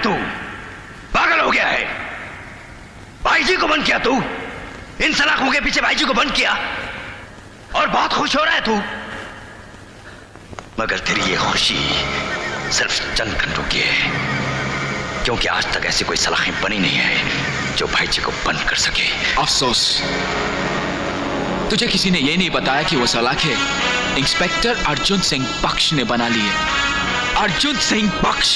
तू? पागल हो गया है? भाई जी को बंद किया तू? इन सलाखों के पीछे भाई जी को बंद किया और बहुत खुश हो रहा है तू, मगर तेरी ये खुशी सिर्फ चंद घंटों की है, क्योंकि आज तक ऐसी कोई सलाखें बनी नहीं है जो भाई जी को बंद कर सके। अफसोस, तुझे किसी ने यह नहीं बताया कि वो सलाखें इंस्पेक्टर अर्जुन सिंह बख्श ने बना ली है। अर्जुन सिंह बख्श,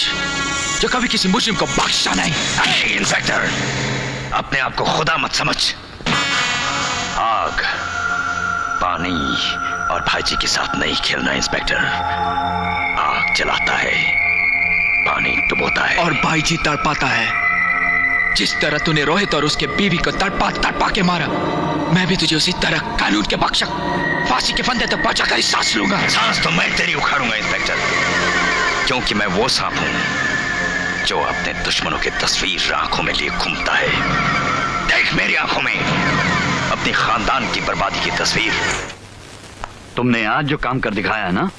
जो कभी किसी मुस्लिम को बख्शा नहीं। इंस्पेक्टर, अपने आप को खुदा मत समझ। आग, पानी और भाई जी के साथ नहीं खेलना इंस्पेक्टर। आग जलाता है, पानी डुबोता है और भाई जी तड़पाता है। जिस तरह तूने रोहित और उसके बीवी को तड़पा तड़पा के मारा, मैं भी तुझे उसी तरह कानून के बख्शक फांसी के फंदे तक पहुंचा कर सांस लूंगा। सांस तो मैं तेरी उखाड़ूंगा इंस्पेक्टर, क्योंकि मैं वो सांप हूं जो अपने दुश्मनों की तस्वीर आंखों में लिए घूमता है। देख मेरी आंखों में अपनी खानदान की बर्बादी की तस्वीर। तुमने आज जो काम कर दिखाया ना,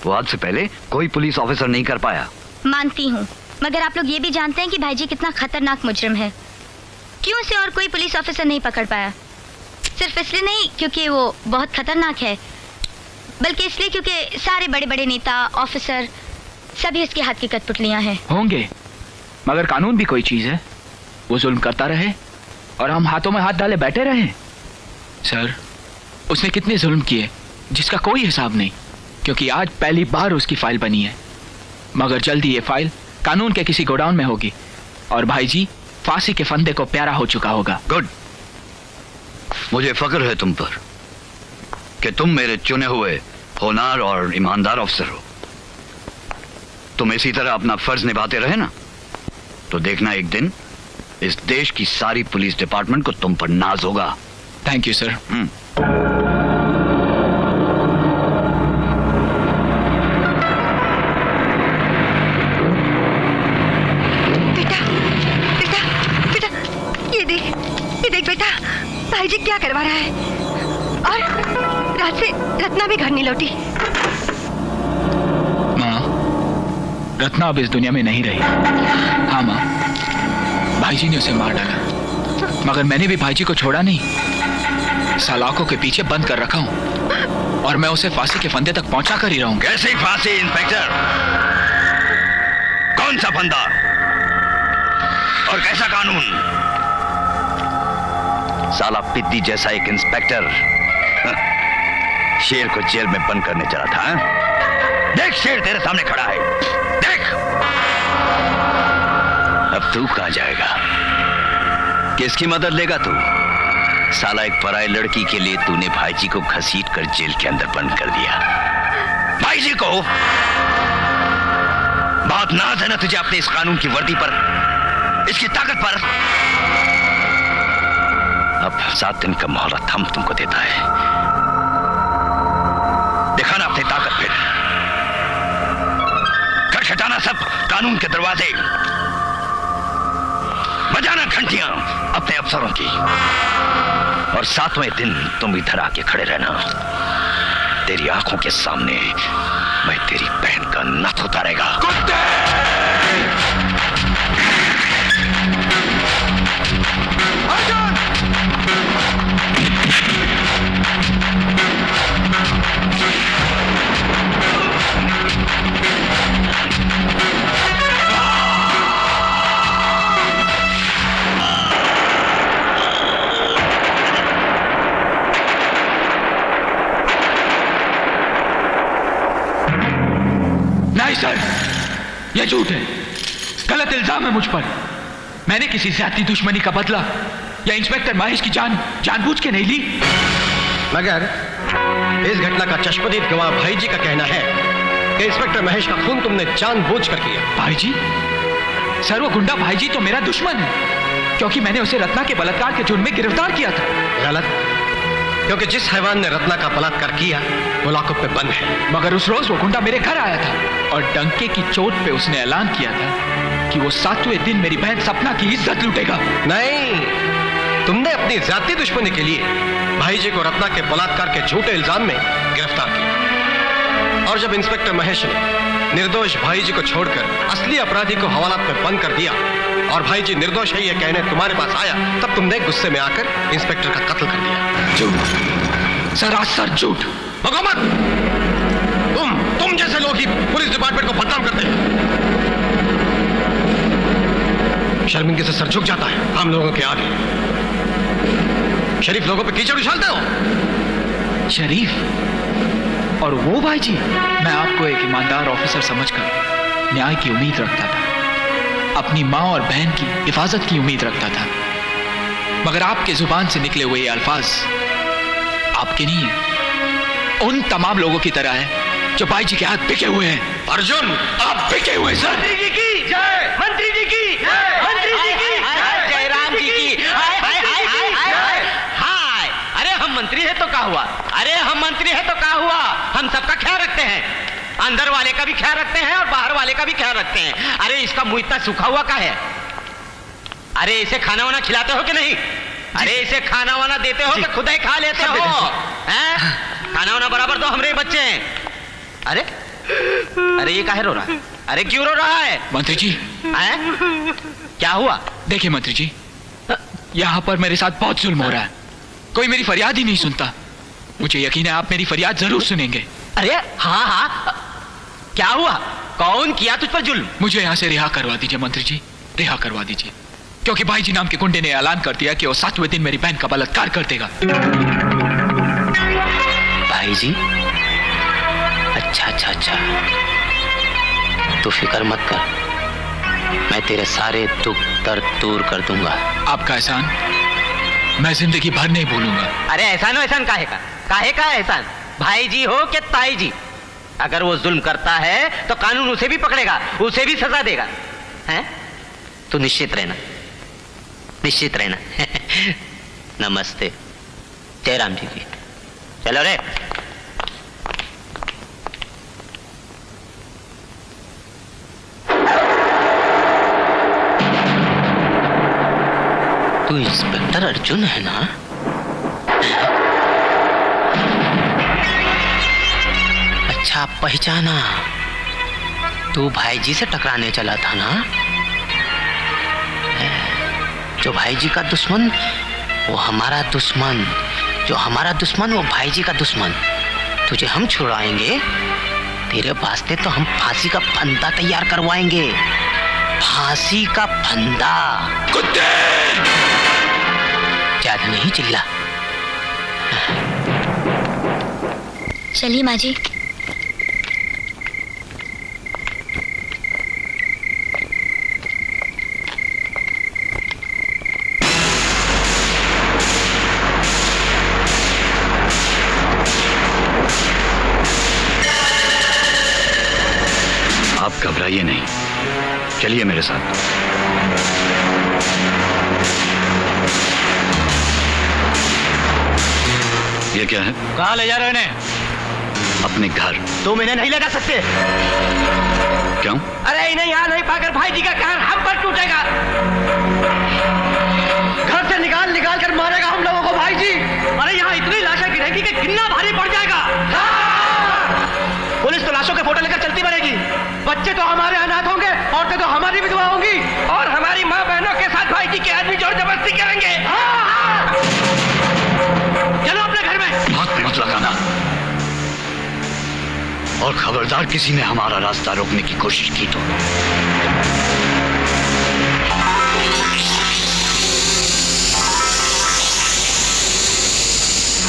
वो आज से पहले कोई पुलिस ऑफिसर नहीं कर पाया। मानती हूँ, मगर आप लोग ये भी जानते हैं कि भाईजी कितना खतरनाक मुजरिम है। क्यों उसे और कोई पुलिस ऑफिसर नहीं पकड़ पाया? सिर्फ इसलिए नहीं क्योंकि वो बहुत खतरनाक है, बल्कि इसलिए क्योंकि सारे बड़े बड़े नेता, ऑफिसर सभी उसके हाथ की कठपुतलियां हैं। होंगे, मगर कानून भी कोई चीज है। वो जुल्म करता रहे और हम हाथों में हाथ डाले बैठे रहे। सर, उसने कितने जुल्म किए जिसका कोई हिसाब नहीं, क्योंकि आज पहली बार उसकी फाइल बनी है। मगर जल्दी ये फाइल कानून के किसी गोडाउन में होगी और भाई जी फांसी के फंदे को प्यारा हो चुका होगा। गुड, मुझे फख्र है तुम पर कि तुम मेरे चुने हुए होनहार और ईमानदार अफसर हो। तुम इसी तरह अपना फर्ज निभाते रहे ना, तो देखना एक दिन इस देश की सारी पुलिस डिपार्टमेंट को तुम पर नाज होगा। Thank you sir. भाई जी क्या करवा रहा है? और रात से रत्ना भी घर नहीं लौटी। माँ, रत्ना अब इस दुनिया में नहीं रही। हाँ माँ, भाई जी ने उसे मार डाला, मगर मैंने भी भाई जी को छोड़ा नहीं। सलाखों के पीछे बंद कर रखा हूँ और मैं उसे फांसी के फंदे तक पहुंचा कर ही रहूंगा। कैसे फांसी इंस्पेक्टर? कौन सा फंदा और कैसा कानून? साला पिद्दी जैसा एक इंस्पेक्टर शेर को जेल में बंद करने चला था। देख, शेर तेरे सामने खड़ा है, देख। अब तू कहां जाएगा? किसकी मदद लेगा तू? साला एक पराई लड़की के लिए तूने भाई जी को घसीट कर जेल के अंदर बंद कर दिया। भाई जी को बहुत नाज है ना तुझे अपने इस कानून की वर्दी पर, इसकी ताकत पर। अब 7 दिन का मोहलत हम तुमको देता है। दिखाना अपनी ताकत फिर, खटखटाना सब कानून के दरवाजे, बजाना घंटियां अपने अफसरों की, और 7वें दिन तुम इधर आके खड़े रहना। तेरी आंखों के सामने मैं तेरी बहन का नथ उतारेगा। नहीं सर, यह झूठ है, गलत इल्जाम है मुझ पर। मैंने किसी ज्यादती दुश्मनी का बदला या इंस्पेक्टर महेश की जान जानबूझ के नहीं ली। मगर इस घटना का चश्मदीद गवाह भाई जी का कहना है कि इंस्पेक्टर महेश का खून तुमने जानबूझ कर किया। भाई जी? सर, वो गुंडा भाई जी तो मेरा दुश्मन है, क्योंकि मैंने उसे रत्ना के बलात्कार के जुर्म में गिरफ्तार किया था। गलत, क्योंकि जिस हैवान ने रत्ना का बलात्कार किया वो लॉकअप पे बंद है। मगर उस रोज वो गुंडा मेरे घर आया था और डंके की चोट पे उसने ऐलान किया था कि वो 7वें दिन मेरी बहन सपना की इज्जत लूटेगा। नहीं, तुमने अपनी जाती दुश्मनी के लिए भाई जी को रत्ना के बलात्कार के झूठे इल्जाम में गिरफ्तार किया और जब इंस्पेक्टर महेश ने निर्दोष भाई जी को छोड़कर असली अपराधी को हवालात में बंद कर दिया और भाई जी निर्दोष है ये कहने तुम्हारे पास आया, तब तुमने गुस्से में आकर इंस्पेक्टर का कत्ल कर दिया। झूठ, सरासर झूठ। भगो मत, तुम जैसे लोग ही पुलिस डिपार्टमेंट को बदनाम करते हैं। शर्मिंदगी से सर झुक जाता है हम लोगों के आगे। शरीफ लोगों पे कीचड़ उछालते हो। शरीफ और वो भाई जी, मैं आपको एक ईमानदार ऑफिसर समझकर न्याय की उम्मीद रखता था, अपनी माँ और बहन की हिफाजत की उम्मीद रखता था, मगर आपके जुबान से निकले हुए ये अल्फाज आपके नहीं है, उन तमाम लोगों की तरह है जो भाई जी के हाथ बिके हुए हैं। अर्जुन, आप बिके हुए सर। मंत्री जी की जय, मंत्री जी की जय, मंत्री जी की जय, जयराम जी की हाय हाय हाय हाय हाय हाय। अरे हम मंत्री है तो क्या हुआ, अरे हम मंत्री है तो क्या हुआ, हम सबका ख्याल रखते हैं, अंदर वाले का भी ख्याल रखते हैं और बाहर वाले का भी ख्याल रखते हैं। अरे इसका मुंह इतना सूखा हुआ का है, अरे इसे खाना वाना खिलाते हो कि नहीं, अरे इसे खाना वाना देते हो कि खुद ही खा लेते हो, हैं? खाना वाना बराबर दो, हमारे बच्चे हैं। अरे अरे ये काहे रो रहा है, अरे क्यों रो रहा है मंत्री जी? हैं? क्या हुआ? देखिए मंत्री जी, यहाँ पर मेरे साथ बहुत जुल्म हो रहा है, कोई मेरी फरियाद ही नहीं सुनता। मुझे यकीन है आप मेरी फरियाद जरूर सुनेंगे। अरे हाँ हाँ, क्या हुआ, कौन किया तुझ पर जुल्म? मुझे यहाँ से रिहा करवा दीजिए मंत्री जी, रिहा करवा दीजिए, क्योंकि भाई जी नाम के गुंडे ने ऐलान कर दिया कि वो 7वें दिन मेरी बहन का बलात्कार कर देगा। भाई जी? अच्छा अच्छा अच्छा, तू फिक्र मत कर, मैं तेरे सारे दुख दर्द दूर कर दूंगा। आपका एहसान मैं जिंदगी भर नहीं भूलूंगा। अरे एहसान हो, एहसान काहे का एहसान? भाई जी हो कि ताई जी, अगर वो जुल्म करता है तो कानून उसे भी पकड़ेगा, उसे भी सजा देगा, हैं? तू निश्चित रहना, निश्चित रहना। नमस्ते जयराम जी की। चलो रे। तू इंस्पेक्टर अर्जुन है ना? अच्छा पहचाना, तू भाई जी से टकराने चला था ना? जो भाई जी का दुश्मन वो हमारा दुश्मन, जो हमारा दुश्मन वो भाई जी का दुश्मन। तुझे हम छुड़ाएंगे, तेरे वास्ते तो हम फांसी का फंदा तैयार करवाएंगे, फांसी का फंदा। कुत्ते! ज्यादा नहीं चिल्ला। चलिए माँ जी। आप घबराइए नहीं, चलिए मेरे साथ। ये क्या है? कहाँ ले जा रहे हो इन्हें? अपने घर। तुम इन्हें नहीं ले जा सकते। क्यों? अरे इन्हें यहाँ नहीं पाकर भाई जी का कहर हम पर टूटेगा। घर से निकाल निकाल कर मारेगा हम लोगों को भाई जी। अरे यहाँ इतनी लाशें गिरेगी कि गिनना भारी पड़ जाएगा। पुलिस तो लाशों के फोटो लेकर चलती बनेगी। बच्चे तो हमारे अनाथ होंगे, औरतें तो हमारी विधवा होंगी, और हमारी माँ बहनों के साथ भाई जी के आदमी जोर जबरदस्ती करेंगे। चलो अपने घर में। हाथ मत लगाना, और खबरदार किसी ने हमारा रास्ता रोकने की कोशिश की तो।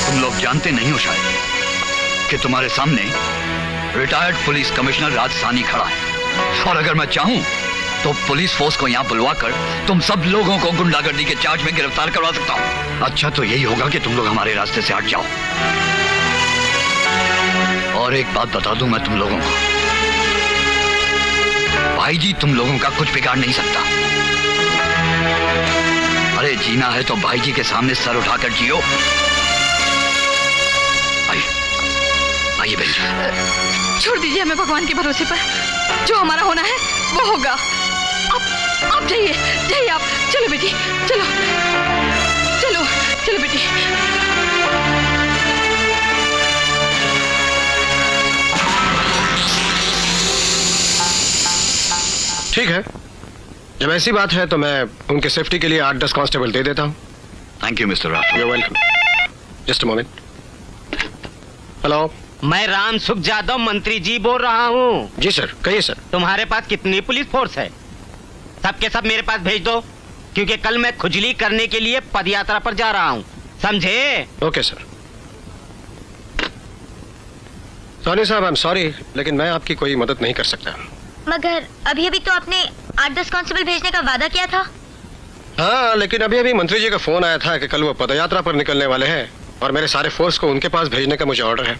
तुम लोग जानते नहीं हो शायद कि तुम्हारे सामने रिटायर्ड पुलिस कमिश्नर राज सानी खड़ा है, और अगर मैं चाहूं तो पुलिस फोर्स को यहां बुलवाकर तुम सब लोगों को गुंडागर्दी के चार्ज में गिरफ्तार करवा सकता हूं। अच्छा तो यही होगा कि तुम लोग हमारे रास्ते से हट जाओ। और एक बात बता दूं मैं तुम लोगों को, भाई जी तुम लोगों का कुछ बिगाड़ नहीं सकता। अरे जीना है तो भाई जी के सामने सर उठाकर जियो। आइए बेटी। छोड़ दीजिए हमें भगवान के भरोसे पर, जो हमारा होना है वो होगा। आप जाइए जाइए आप, चलो बेटी चलो चलो चलो बेटी। है, जब ऐसी बात है तो मैं उनके सेफ्टी के लिए 8-10 कांस्टेबल दे देता हूँ। Thank you mister Rathore. You welcome. Just a moment. Hello. मैं राम सुख यादव मंत्री जी बोल रहा हूँ। जी सर, कहिए सर। तुम्हारे पास कितनी पुलिस फोर्स है? सबके सब मेरे पास भेज दो, क्योंकि कल मैं खुजली करने के लिए पदयात्रा पर जा रहा हूँ, समझे? Okay sir. सॉरी साहब, आई एम सॉरी, लेकिन मैं आपकी कोई मदद नहीं कर सकता। मगर अभी अभी तो आपने 8-10 कांस्टेबल भेजने का वादा किया था। हाँ, लेकिन अभी अभी मंत्री जी का फोन आया था कि कल वो पदयात्रा पर निकलने वाले हैं और मेरे सारे फोर्स को उनके पास भेजने का मुझे ऑर्डर है।